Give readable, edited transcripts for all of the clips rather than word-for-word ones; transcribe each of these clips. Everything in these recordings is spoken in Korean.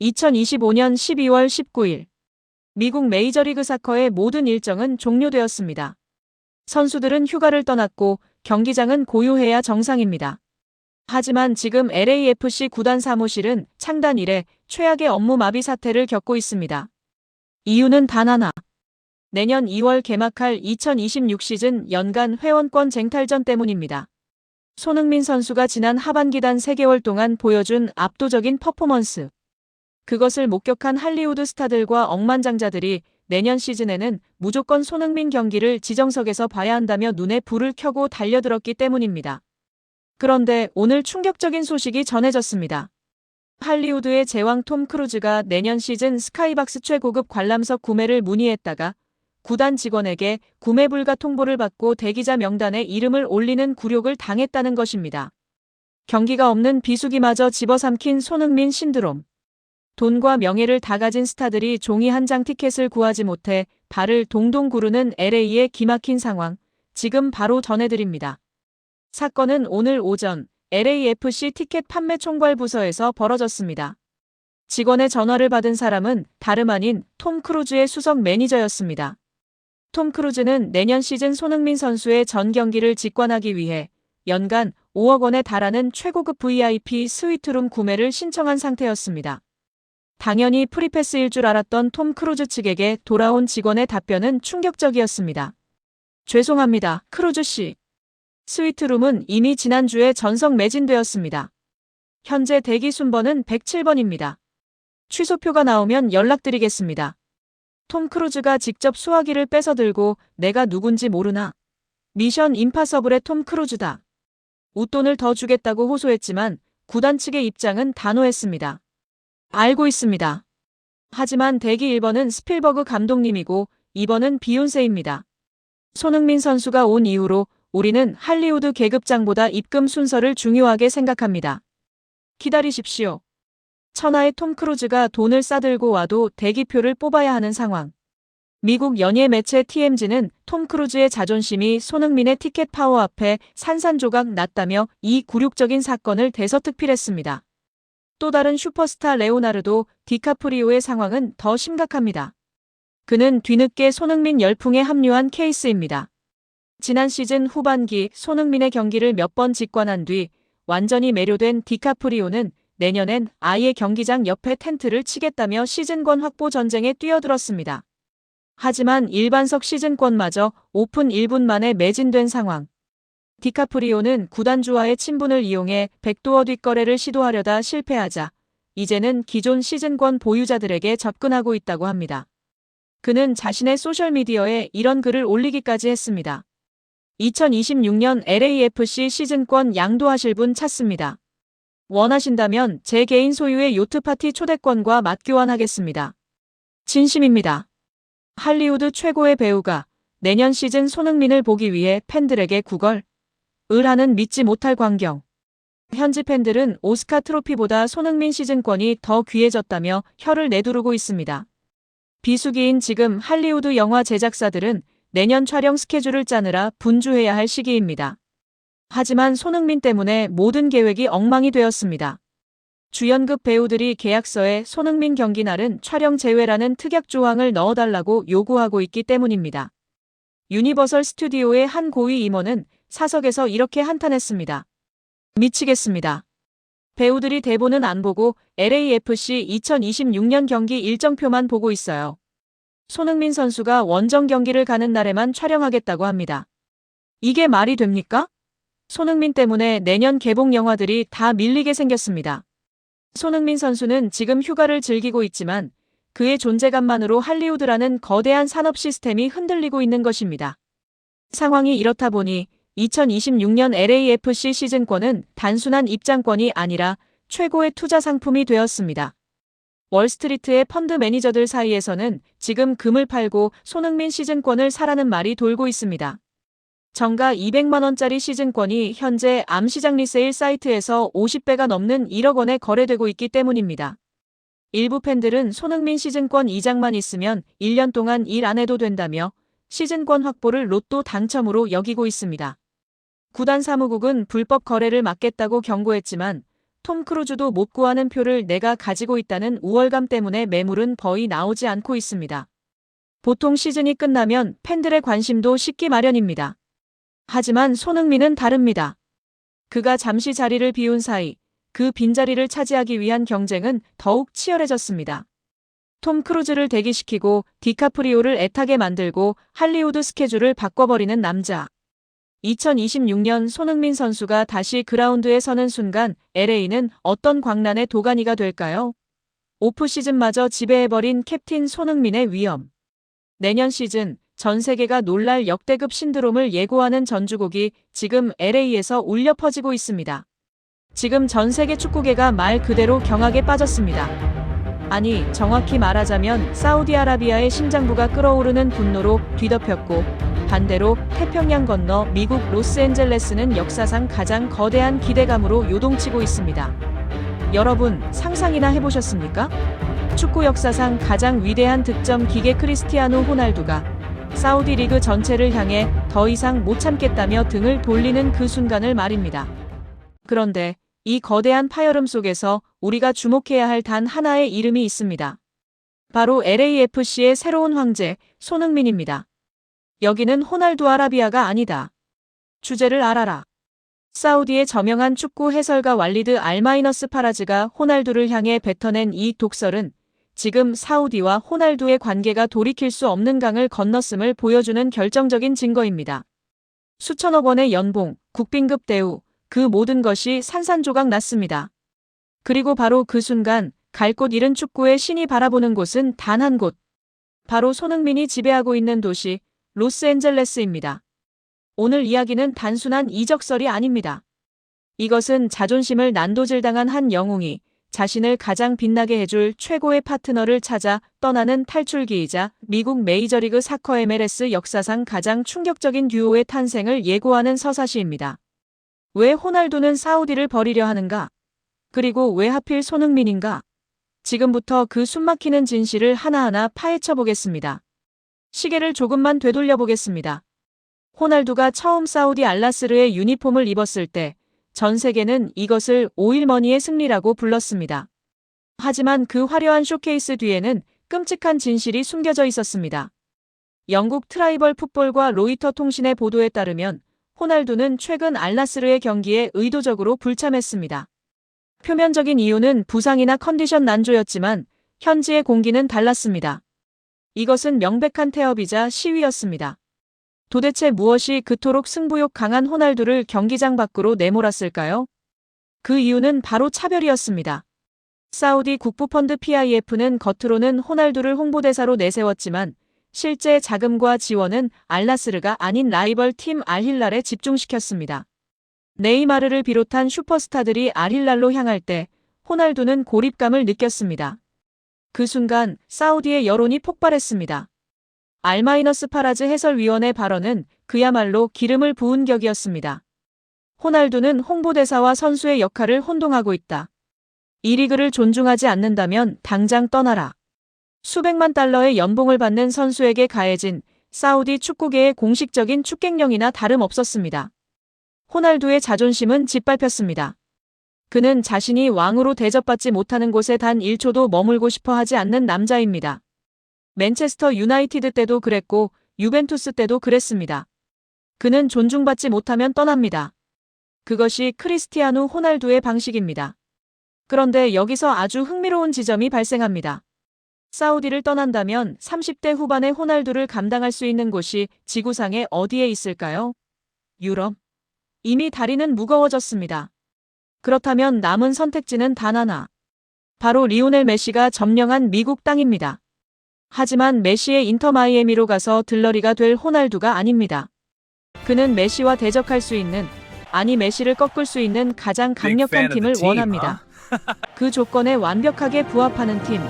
2025년 12월 19일 미국 메이저리그 사커의 모든 일정은 종료되었습니다. 선수들은 휴가를 떠났고 경기장은 고요해야 정상입니다. 하지만 지금 LAFC 구단 사무실은 창단 이래 최악의 업무 마비 사태를 겪고 있습니다. 이유는 단 하나. 내년 2월 개막할 2026 시즌 연간 회원권 쟁탈전 때문입니다. 손흥민 선수가 지난 하반기 단 3개월 동안 보여준 압도적인 퍼포먼스. 그것을 목격한 할리우드 스타들과 억만장자들이 내년 시즌에는 무조건 손흥민 경기를 지정석에서 봐야 한다며 눈에 불을 켜고 달려들었기 때문입니다. 그런데 오늘 충격적인 소식이 전해졌습니다. 할리우드의 제왕 톰 크루즈가 내년 시즌 스카이박스 최고급 관람석 구매를 문의했다가 구단 직원에게 구매 불가 통보를 받고 대기자 명단에 이름을 올리는 굴욕을 당했다는 것입니다. 경기가 없는 비수기마저 집어삼킨 손흥민 신드롬. 돈과 명예를 다 가진 스타들이 종이 한 장 티켓을 구하지 못해 발을 동동 구르는 LA의 기막힌 상황, 지금 바로 전해드립니다. 사건은 오늘 오전 LAFC 티켓 판매 총괄 부서에서 벌어졌습니다. 직원의 전화를 받은 사람은 다름 아닌 톰 크루즈의 수석 매니저였습니다. 톰 크루즈는 내년 시즌 손흥민 선수의 전 경기를 직관하기 위해 연간 5억 원에 달하는 최고급 VIP 스위트룸 구매를 신청한 상태였습니다. 당연히 프리패스일 줄 알았던 톰 크루즈 측에게 돌아온 직원의 답변은 충격적이었습니다. 죄송합니다, 크루즈 씨. 스위트룸은 이미 지난주에 전석 매진되었습니다. 현재 대기 순번은 107번입니다. 취소표가 나오면 연락드리겠습니다. 톰 크루즈가 직접 수화기를 뺏어 들고 내가 누군지 모르나? 미션 임파서블의 톰 크루즈다. 웃돈을 더 주겠다고 호소했지만 구단 측의 입장은 단호했습니다. 알고 있습니다. 하지만 대기 1번은 스필버그 감독님이고 2번은 비욘세입니다. 손흥민 선수가 온 이후로 우리는 할리우드 계급장보다 입금 순서를 중요하게 생각합니다. 기다리십시오. 천하의 톰 크루즈가 돈을 싸들고 와도 대기표를 뽑아야 하는 상황. 미국 연예 매체 TMZ는 톰 크루즈의 자존심이 손흥민의 티켓 파워 앞에 산산조각 났다며 이 굴욕적인 사건을 대서특필했습니다. 또 다른 슈퍼스타 레오나르도 디카프리오의 상황은 더 심각합니다. 그는 뒤늦게 손흥민 열풍에 합류한 케이스입니다. 지난 시즌 후반기 손흥민의 경기를 몇 번 직관한 뒤 완전히 매료된 디카프리오는 내년엔 아예 경기장 옆에 텐트를 치겠다며 시즌권 확보 전쟁에 뛰어들었습니다. 하지만 일반석 시즌권마저 오픈 1분 만에 매진된 상황. 디카프리오는 구단주와의 친분을 이용해 백도어 뒷거래를 시도하려다 실패하자 이제는 기존 시즌권 보유자들에게 접근하고 있다고 합니다. 그는 자신의 소셜미디어에 이런 글을 올리기까지 했습니다. 2026년 LAFC 시즌권 양도하실 분 찾습니다. 원하신다면 제 개인 소유의 요트파티 초대권과 맞교환하겠습니다. 진심입니다. 할리우드 최고의 배우가 내년 시즌 손흥민을 보기 위해 팬들에게 구걸을 하는 믿지 못할 광경. 현지 팬들은 오스카 트로피보다 손흥민 시즌권이 더 귀해졌다며 혀를 내두르고 있습니다. 비수기인 지금 할리우드 영화 제작사들은 내년 촬영 스케줄을 짜느라 분주해야 할 시기입니다. 하지만 손흥민 때문에 모든 계획이 엉망이 되었습니다. 주연급 배우들이 계약서에 손흥민 경기 날은 촬영 제외라는 특약 조항을 넣어달라고 요구하고 있기 때문입니다. 유니버설 스튜디오의 한 고위 임원은 사석에서 이렇게 한탄했습니다. 미치겠습니다. 배우들이 대본은 안 보고 LAFC 2026년 경기 일정표만 보고 있어요. 손흥민 선수가 원정 경기를 가는 날에만 촬영하겠다고 합니다. 이게 말이 됩니까? 손흥민 때문에 내년 개봉 영화들이 다 밀리게 생겼습니다. 손흥민 선수는 지금 휴가를 즐기고 있지만 그의 존재감만으로 할리우드라는 거대한 산업 시스템이 흔들리고 있는 것입니다. 상황이 이렇다 보니 2026년 LAFC 시즌권은 단순한 입장권이 아니라 최고의 투자 상품이 되었습니다. 월스트리트의 펀드 매니저들 사이에서는 지금 금을 팔고 손흥민 시즌권을 사라는 말이 돌고 있습니다. 정가 200만 원짜리 시즌권이 현재 암시장 리세일 사이트에서 50배가 넘는 1억 원에 거래되고 있기 때문입니다. 일부 팬들은 손흥민 시즌권 2장만 있으면 1년 동안 일 안 해도 된다며 시즌권 확보를 로또 당첨으로 여기고 있습니다. 구단 사무국은 불법 거래를 막겠다고 경고했지만 톰 크루즈도 못 구하는 표를 내가 가지고 있다는 우월감 때문에 매물은 거의 나오지 않고 있습니다. 보통 시즌이 끝나면 팬들의 관심도 식기 마련입니다. 하지만 손흥민은 다릅니다. 그가 잠시 자리를 비운 사이 그 빈자리를 차지하기 위한 경쟁은 더욱 치열해졌습니다. 톰 크루즈를 대기시키고 디카프리오를 애타게 만들고 할리우드 스케줄을 바꿔버리는 남자. 2026년 손흥민 선수가 다시 그라운드에 서는 순간 LA는 어떤 광란의 도가니가 될까요? 오프시즌마저 지배해버린 캡틴 손흥민의 위험. 내년 시즌 전 세계가 놀랄 역대급 신드롬을 예고하는 전주곡이 지금 LA에서 울려 퍼지고 있습니다. 지금 전 세계 축구계가 말 그대로 경악에 빠졌습니다. 아니, 정확히 말하자면 사우디아라비아의 심장부가 끓어오르는 분노로 뒤덮였고 반대로 태평양 건너 미국 로스앤젤레스는 역사상 가장 거대한 기대감으로 요동치고 있습니다. 여러분, 상상이나 해보셨습니까? 축구 역사상 가장 위대한 득점 기계 크리스티아노 호날두가 사우디 리그 전체를 향해 더 이상 못 참겠다며 등을 돌리는 그 순간을 말입니다. 그런데 이 거대한 파열음 속에서 우리가 주목해야 할 단 하나의 이름이 있습니다. 바로 LAFC의 새로운 황제 손흥민입니다. 여기는 호날두 아라비아가 아니다. 주제를 알아라. 사우디의 저명한 축구 해설가 왈리드 알마이너스 파라즈가 호날두를 향해 뱉어낸 이 독설은 지금 사우디와 호날두의 관계가 돌이킬 수 없는 강을 건넜음을 보여주는 결정적인 증거입니다. 수천억 원의 연봉, 국빈급 대우, 그 모든 것이 산산조각 났습니다. 그리고 바로 그 순간 갈 곳 잃은 축구의 신이 바라보는 곳은 단 한 곳. 바로 손흥민이 지배하고 있는 도시 로스앤젤레스입니다. 오늘 이야기는 단순한 이적설이 아닙니다. 이것은 자존심을 난도질당한 한 영웅이 자신을 가장 빛나게 해줄 최고의 파트너를 찾아 떠나는 탈출기이자 미국 메이저리그 사커 MLS 역사상 가장 충격적인 듀오의 탄생을 예고하는 서사시입니다. 왜 호날두는 사우디를 버리려 하는가? 그리고 왜 하필 손흥민인가? 지금부터 그 숨막히는 진실을 하나하나 파헤쳐 보겠습니다. 시계를 조금만 되돌려 보겠습니다. 호날두가 처음 사우디 알나스르의 유니폼을 입었을 때 전 세계는 이것을 오일머니의 승리라고 불렀습니다. 하지만 그 화려한 쇼케이스 뒤에는 끔찍한 진실이 숨겨져 있었습니다. 영국 트라이벌 풋볼과 로이터 통신의 보도에 따르면 호날두는 최근 알나스르의 경기에 의도적으로 불참했습니다. 표면적인 이유는 부상이나 컨디션 난조였지만 현지의 공기는 달랐습니다. 이것은 명백한 태업이자 시위였습니다. 도대체 무엇이 그토록 승부욕 강한 호날두를 경기장 밖으로 내몰았을까요? 그 이유는 바로 차별이었습니다. 사우디 국부펀드 PIF는 겉으로는 호날두를 홍보대사로 내세웠지만 실제 자금과 지원은 알나스르가 아닌 라이벌 팀 알힐랄에 집중시켰습니다. 네이마르를 비롯한 슈퍼스타들이 알힐랄로 향할 때 호날두는 고립감을 느꼈습니다. 그 순간 사우디의 여론이 폭발했습니다. 알마이너스 파라즈 해설위원의 발언은 그야말로 기름을 부은 격이었습니다. 호날두는 홍보대사와 선수의 역할을 혼동하고 있다. 이 리그를 존중하지 않는다면 당장 떠나라. 수백만 달러의 연봉을 받는 선수에게 가해진 사우디 축구계의 공식적인 축객령이나 다름없었습니다. 호날두의 자존심은 짓밟혔습니다. 그는 자신이 왕으로 대접받지 못하는 곳에 단 1초도 머물고 싶어 하지 않는 남자입니다. 맨체스터 유나이티드 때도 그랬고 유벤투스 때도 그랬습니다. 그는 존중받지 못하면 떠납니다. 그것이 크리스티아누 호날두의 방식입니다. 그런데 여기서 아주 흥미로운 지점이 발생합니다. 사우디를 떠난다면 30대 후반의 호날두를 감당할 수 있는 곳이 지구상에 어디에 있을까요? 유럽? 이미 다리는 무거워졌습니다. 그렇다면 남은 선택지는 단 하나. 바로 리오넬 메시가 점령한 미국 땅입니다. 하지만 메시의 인터 마이애미로 가서 들러리가 될 호날두가 아닙니다. 그는 메시와 대적할 수 있는, 아니 메시를 꺾을 수 있는 가장 강력한 팀을 원합니다. 그 조건에 완벽하게 부합하는 팀.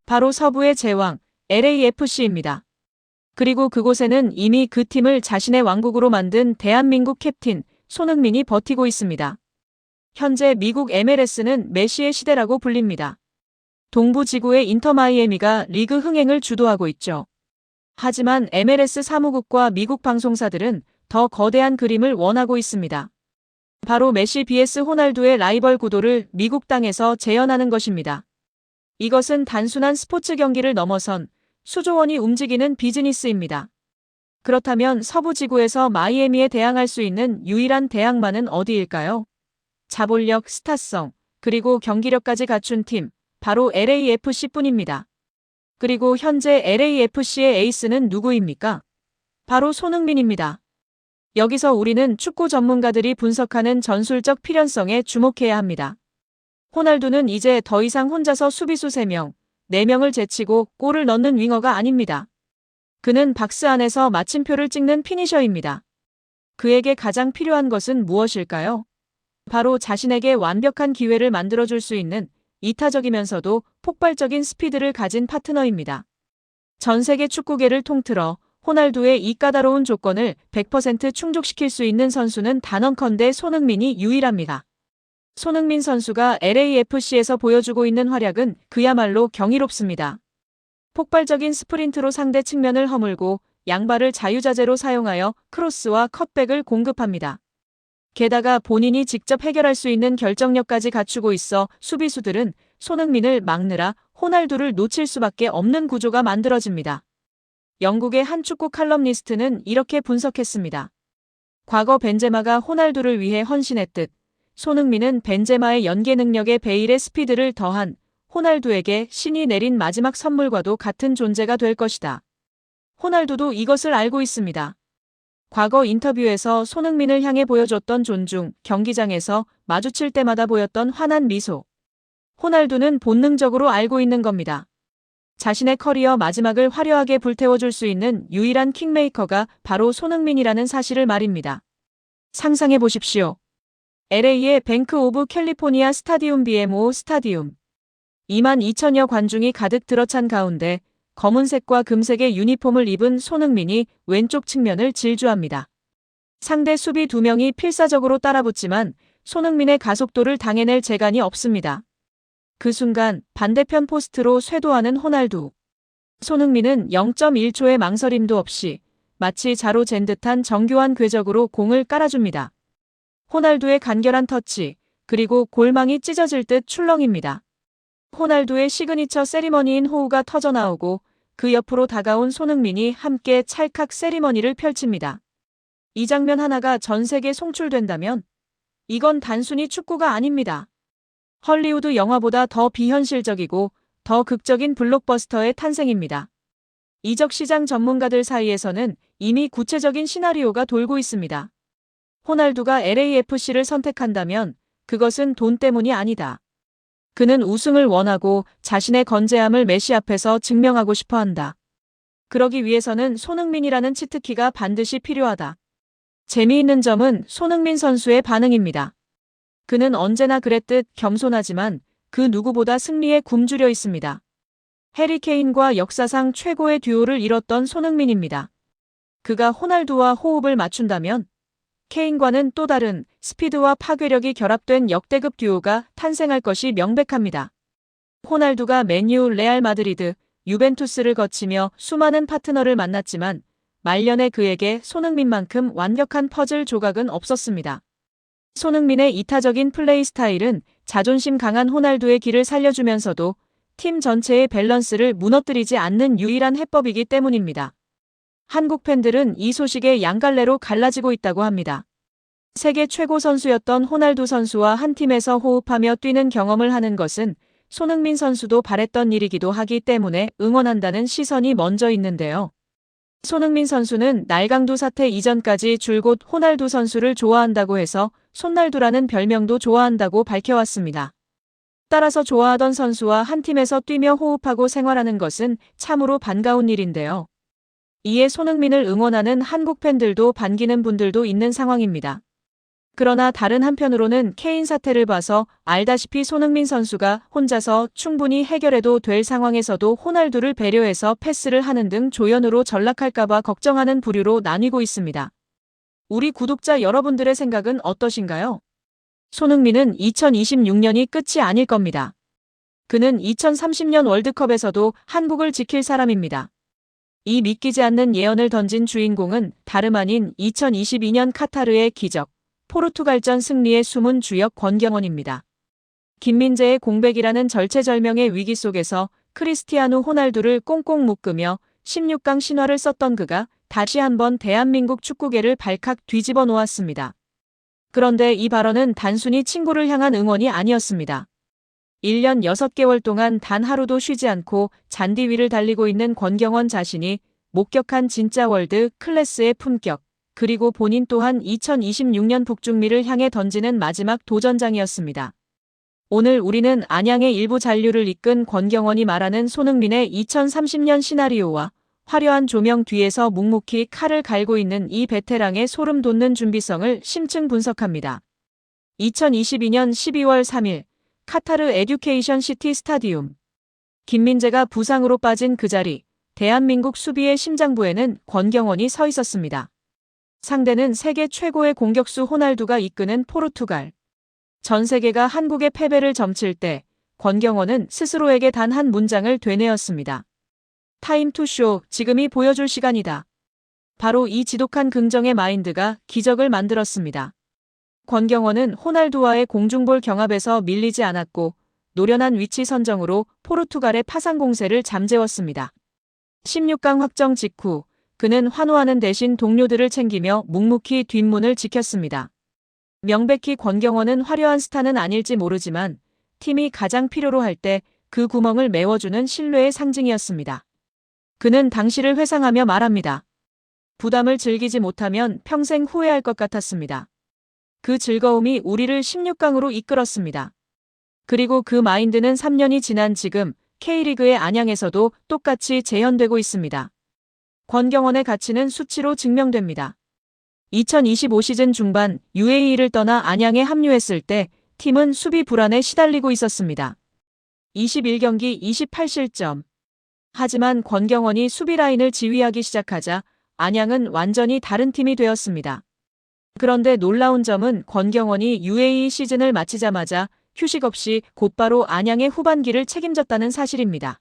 바로 서부의 제왕, LAFC입니다. 그리고 그곳에는 이미 그 팀을 자신의 왕국으로 만든 대한민국 캡틴 손흥민이 버티고 있습니다. 현재 미국 MLS는 메시의 시대라고 불립니다. 동부 지구의 인터 마이애미가 리그 흥행을 주도하고 있죠. 하지만 MLS 사무국과 미국 방송사들은 더 거대한 그림을 원하고 있습니다. 바로 메시 vs 호날두의 라이벌 구도를 미국 땅에서 재현하는 것입니다. 이것은 단순한 스포츠 경기를 넘어선 수조 원이 움직이는 비즈니스입니다. 그렇다면 서부 지구에서 마이애미에 대항할 수 있는 유일한 대항마는 어디일까요? 자본력, 스타성, 그리고 경기력까지 갖춘 팀, 바로 LAFC뿐입니다. 그리고 현재 LAFC의 에이스는 누구입니까? 바로 손흥민입니다. 여기서 우리는 축구 전문가들이 분석하는 전술적 필연성에 주목해야 합니다. 호날두는 이제 더 이상 혼자서 수비수 3명, 4명을 제치고 골을 넣는 윙어가 아닙니다. 그는 박스 안에서 마침표를 찍는 피니셔입니다. 그에게 가장 필요한 것은 무엇일까요? 바로 자신에게 완벽한 기회를 만들어줄 수 있는 이타적이면서도 폭발적인 스피드를 가진 파트너입니다. 전 세계 축구계를 통틀어 호날두의 이 까다로운 조건을 100% 충족시킬 수 있는 선수는 단언컨대 손흥민이 유일합니다. 손흥민 선수가 LAFC에서 보여주고 있는 활약은 그야말로 경이롭습니다. 폭발적인 스프린트로 상대 측면을 허물고 양발을 자유자재로 사용하여 크로스와 컷백을 공급합니다. 게다가 본인이 직접 해결할 수 있는 결정력까지 갖추고 있어 수비수들은 손흥민을 막느라 호날두를 놓칠 수밖에 없는 구조가 만들어집니다. 영국의 한 축구 칼럼니스트는 이렇게 분석했습니다. 과거 벤제마가 호날두를 위해 헌신했듯 손흥민은 벤제마의 연계 능력에 베일의 스피드를 더한 호날두에게 신이 내린 마지막 선물과도 같은 존재가 될 것이다. 호날두도 이것을 알고 있습니다. 과거 인터뷰에서 손흥민을 향해 보여줬던 존중, 경기장에서 마주칠 때마다 보였던 환한 미소. 호날두는 본능적으로 알고 있는 겁니다. 자신의 커리어 마지막을 화려하게 불태워줄 수 있는 유일한 킹메이커가 바로 손흥민이라는 사실을 말입니다. 상상해 보십시오. LA의 뱅크 오브 캘리포니아 스타디움 BMO 스타디움. 22,000여 관중이 가득 들어찬 가운데 검은색과 금색의 유니폼을 입은 손흥민이 왼쪽 측면을 질주합니다. 상대 수비 2명이 필사적으로 따라붙지만 손흥민의 가속도를 당해낼 재간이 없습니다. 그 순간 반대편 포스트로 쇄도하는 호날두. 손흥민은 0.1초의 망설임도 없이 마치 자로 잰 듯한 정교한 궤적으로 공을 깔아줍니다. 호날두의 간결한 터치, 그리고 골망이 찢어질 듯 출렁입니다. 호날두의 시그니처 세리머니인 호우가 터져나오고 그 옆으로 다가온 손흥민이 함께 찰칵 세리머니를 펼칩니다. 이 장면 하나가 전 세계에 송출된다면 이건 단순히 축구가 아닙니다. 헐리우드 영화보다 더 비현실적이고 더 극적인 블록버스터의 탄생입니다. 이적 시장 전문가들 사이에서는 이미 구체적인 시나리오가 돌고 있습니다. 호날두가 LAFC를 선택한다면 그것은 돈 때문이 아니다. 그는 우승을 원하고 자신의 건재함을 메시 앞에서 증명하고 싶어 한다. 그러기 위해서는 손흥민이라는 치트키가 반드시 필요하다. 재미있는 점은 손흥민 선수의 반응입니다. 그는 언제나 그랬듯 겸손하지만 그 누구보다 승리에 굶주려 있습니다. 해리 케인과 역사상 최고의 듀오를 이뤘던 손흥민입니다. 그가 호날두와 호흡을 맞춘다면 케인과는 또 다른 스피드와 파괴력이 결합된 역대급 듀오가 탄생할 것이 명백합니다. 호날두가 맨유, 레알 마드리드, 유벤투스를 거치며 수많은 파트너를 만났지만 말년에 그에게 손흥민만큼 완벽한 퍼즐 조각은 없었습니다. 손흥민의 이타적인 플레이 스타일은 자존심 강한 호날두의 길을 살려주면서도 팀 전체의 밸런스를 무너뜨리지 않는 유일한 해법이기 때문입니다. 한국 팬들은 이 소식에 양갈래로 갈라지고 있다고 합니다. 세계 최고 선수였던 호날두 선수와 한 팀에서 호흡하며 뛰는 경험을 하는 것은 손흥민 선수도 바랬던 일이기도 하기 때문에 응원한다는 시선이 먼저 있는데요. 손흥민 선수는 날강도 사태 이전까지 줄곧 호날두 선수를 좋아한다고 해서 손날두라는 별명도 좋아한다고 밝혀왔습니다. 따라서 좋아하던 선수와 한 팀에서 뛰며 호흡하고 생활하는 것은 참으로 반가운 일인데요. 이에 손흥민을 응원하는 한국 팬들도 반기는 분들도 있는 상황입니다. 그러나 다른 한편으로는 케인 사태를 봐서 알다시피 손흥민 선수가 혼자서 충분히 해결해도 될 상황에서도 호날두를 배려해서 패스를 하는 등 조연으로 전락할까봐 걱정하는 부류로 나뉘고 있습니다. 우리 구독자 여러분들의 생각은 어떠신가요? 손흥민은 2026년이 끝이 아닐 겁니다. 그는 2030년 월드컵에서도 한국을 지킬 사람입니다. 이 믿기지 않는 예언을 던진 주인공은 다름 아닌 2022년 카타르의 기적, 포르투갈전 승리의 숨은 주역 권경원입니다. 김민재의 공백이라는 절체절명의 위기 속에서 크리스티아누 호날두를 꽁꽁 묶으며 16강 신화를 썼던 그가 다시 한번 대한민국 축구계를 발칵 뒤집어 놓았습니다. 그런데 이 발언은 단순히 친구를 향한 응원이 아니었습니다. 1년 6개월 동안 단 하루도 쉬지 않고 잔디 위를 달리고 있는 권경원 자신이 목격한 진짜 월드 클래스의 품격, 그리고 본인 또한 2026년 북중미를 향해 던지는 마지막 도전장이었습니다. 오늘 우리는 안양의 일부 잔류를 이끈 권경원이 말하는 손흥민의 2030년 시나리오와 화려한 조명 뒤에서 묵묵히 칼을 갈고 있는 이 베테랑의 소름 돋는 준비성을 심층 분석합니다. 2022년 12월 3일 카타르 에듀케이션 시티 스타디움. 김민재가 부상으로 빠진 그 자리, 대한민국 수비의 심장부에는 권경원이 서 있었습니다. 상대는 세계 최고의 공격수 호날두가 이끄는 포르투갈. 전 세계가 한국의 패배를 점칠 때 권경원은 스스로에게 단 한 문장을 되뇌었습니다. 타임 투 쇼, 지금이 보여줄 시간이다. 바로 이 지독한 긍정의 마인드가 기적을 만들었습니다. 권경원은 호날두와의 공중볼 경합에서 밀리지 않았고 노련한 위치 선정으로 포르투갈의 파상 공세를 잠재웠습니다. 16강 확정 직후 그는 환호하는 대신 동료들을 챙기며 묵묵히 뒷문을 지켰습니다. 명백히 권경원은 화려한 스타는 아닐지 모르지만 팀이 가장 필요로 할 때 그 구멍을 메워주는 신뢰의 상징이었습니다. 그는 당시를 회상하며 말합니다. 부담을 즐기지 못하면 평생 후회할 것 같았습니다. 그 즐거움이 우리를 16강으로 이끌었습니다. 그리고 그 마인드는 3년이 지난 지금 K리그의 안양에서도 똑같이 재현되고 있습니다. 권경원의 가치는 수치로 증명됩니다. 2025 시즌 중반 UAE를 떠나 안양에 합류했을 때 팀은 수비 불안에 시달리고 있었습니다. 21경기 28실점. 하지만 권경원이 수비 라인을 지휘하기 시작하자 안양은 완전히 다른 팀이 되었습니다. 그런데 놀라운 점은 권경원이 UAE 시즌을 마치자마자 휴식 없이 곧바로 안양의 후반기를 책임졌다는 사실입니다.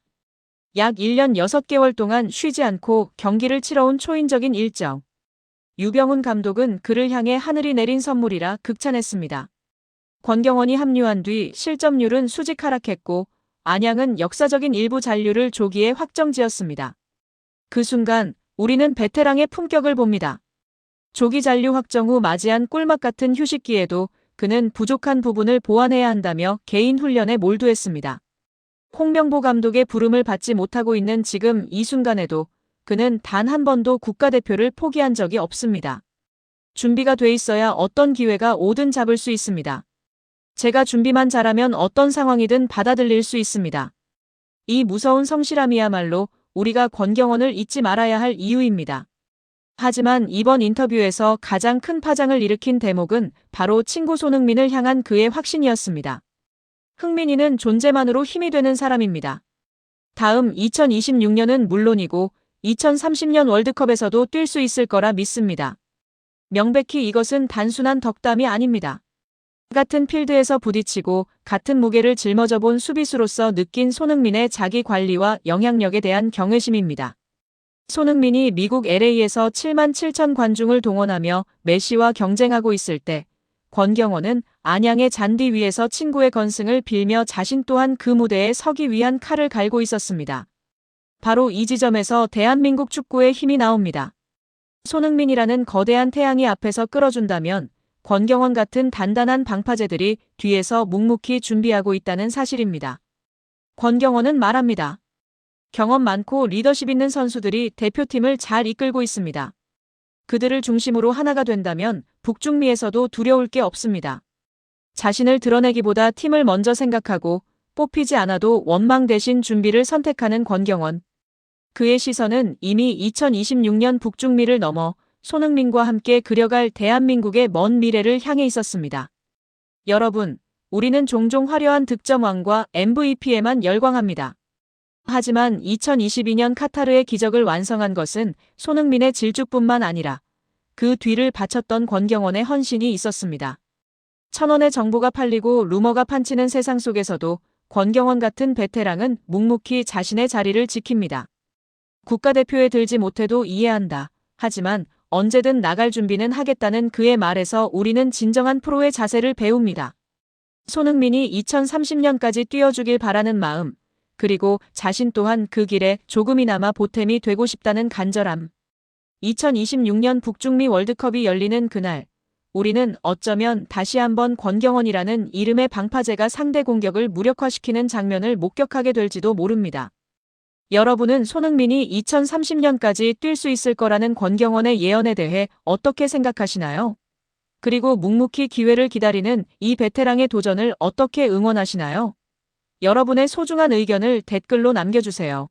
약 1년 6개월 동안 쉬지 않고 경기를 치러온 초인적인 일정. 유병훈 감독은 그를 향해 하늘이 내린 선물이라 극찬했습니다. 권경원이 합류한 뒤 실점률은 수직 하락했고 안양은 역사적인 일부 잔류를 조기에 확정지었습니다. 그 순간 우리는 베테랑의 품격을 봅니다. 조기 잔류 확정 후 맞이한 꿀맛 같은 휴식기에도 그는 부족한 부분을 보완해야 한다며 개인 훈련에 몰두했습니다. 홍명보 감독의 부름을 받지 못하고 있는 지금 이 순간에도 그는 단 한 번도 국가대표를 포기한 적이 없습니다. 준비가 돼 있어야 어떤 기회가 오든 잡을 수 있습니다. 제가 준비만 잘하면 어떤 상황이든 받아들일 수 있습니다. 이 무서운 성실함이야말로 우리가 권경원을 잊지 말아야 할 이유입니다. 하지만 이번 인터뷰에서 가장 큰 파장을 일으킨 대목은 바로 친구 손흥민을 향한 그의 확신이었습니다. 흥민이는 존재만으로 힘이 되는 사람입니다. 다음 2026년은 물론이고 2030년 월드컵에서도 뛸 수 있을 거라 믿습니다. 명백히 이것은 단순한 덕담이 아닙니다. 같은 필드에서 부딪히고 같은 무게를 짊어져 본 수비수로서 느낀 손흥민의 자기 관리와 영향력에 대한 경외심입니다. 손흥민이 미국 LA에서 7만 7천 관중을 동원하며 메시와 경쟁하고 있을 때 권경원은 안양의 잔디 위에서 친구의 건승을 빌며 자신 또한 그 무대에 서기 위한 칼을 갈고 있었습니다. 바로 이 지점에서 대한민국 축구의 힘이 나옵니다. 손흥민이라는 거대한 태양이 앞에서 끌어준다면 권경원 같은 단단한 방파제들이 뒤에서 묵묵히 준비하고 있다는 사실입니다. 권경원은 말합니다. 경험 많고 리더십 있는 선수들이 대표팀을 잘 이끌고 있습니다. 그들을 중심으로 하나가 된다면 북중미에서도 두려울 게 없습니다. 자신을 드러내기보다 팀을 먼저 생각하고 뽑히지 않아도 원망 대신 준비를 선택하는 권경원. 그의 시선은 이미 2026년 북중미를 넘어 손흥민과 함께 그려갈 대한민국의 먼 미래를 향해 있었습니다. 여러분, 우리는 종종 화려한 득점왕과 MVP에만 열광합니다. 하지만 2022년 카타르의 기적을 완성한 것은 손흥민의 질주뿐만 아니라 그 뒤를 바쳤던 권경원의 헌신이 있었습니다. 1,000원의 정보가 팔리고 루머가 판치는 세상 속에서도 권경원 같은 베테랑은 묵묵히 자신의 자리를 지킵니다. 국가대표에 들지 못해도 이해한다. 하지만 언제든 나갈 준비는 하겠다는 그의 말에서 우리는 진정한 프로의 자세를 배웁니다. 손흥민이 2030년까지 뛰어주길 바라는 마음, 그리고 자신 또한 그 길에 조금이나마 보탬이 되고 싶다는 간절함. 2026년 북중미 월드컵이 열리는 그날, 우리는 어쩌면 다시 한번 권경원이라는 이름의 방파제가 상대 공격을 무력화시키는 장면을 목격하게 될지도 모릅니다. 여러분은 손흥민이 2030년까지 뛸 수 있을 거라는 권경원의 예언에 대해 어떻게 생각하시나요? 그리고 묵묵히 기회를 기다리는 이 베테랑의 도전을 어떻게 응원하시나요? 여러분의 소중한 의견을 댓글로 남겨주세요.